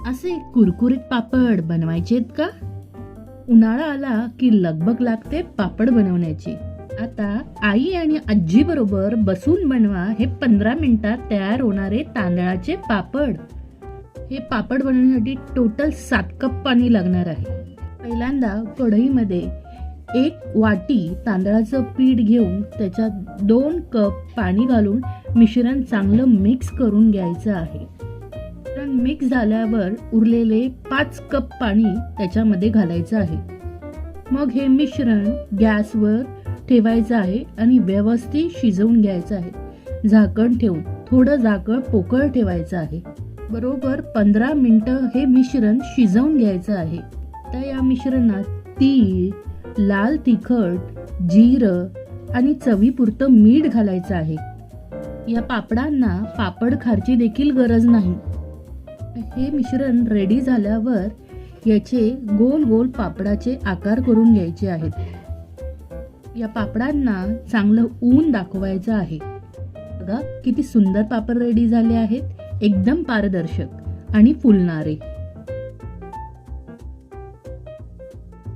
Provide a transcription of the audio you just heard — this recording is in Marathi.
असे कुरकुरीत पापड बनवायचेत का? उन्हाळा आला की लगबग लागते पापड बनवण्याची. आता आई आणि आजी बरोबर बसून बनवा हे 15 मिनिटात तयार होणारे तांदळाचे पापड. हे पापड बनवण्यासाठी टोटल 7 कप पाणी लागणार आहे. पहिल्यांदा कढईमध्ये 1 वाटी तांदळाचं पीठ घेऊन त्याच्यात 2 कप पाणी घालून मिश्रण चांगलं मिक्स करून घ्यायचं आहे. मिक्स झाल्यावर उरलेले 5 कप पाणी त्याच्यामध्ये घालायचं आहे. मग हे मिश्रण गॅसवर ठेवायचं आहे आणि व्यवस्थित शिजवून घ्यायचं आहे. झाकण ठेवून थोडं झाकण पोकळ ठेवायचं आहे. बरोबर 15 मिनिटं हे मिश्रण शिजवून घ्यायचं आहे. तर या मिश्रणात तीळ, लाल तिखट, जिरं आणि चवीपुरतं मीठ घालायचं आहे. या पापडांना पापड खारची देखील गरज नाही. हे मिश्रण रेडी झाल्यावर याचे गोल गोल पापडाचे आकार करून घ्यायचे आहेत. या पापडांना चांगलं ऊन दाखवायचं आहे. बघा किती सुंदर पापड रेडी झाले आहेत. एकदम पारदर्शक आणि फुलणारे.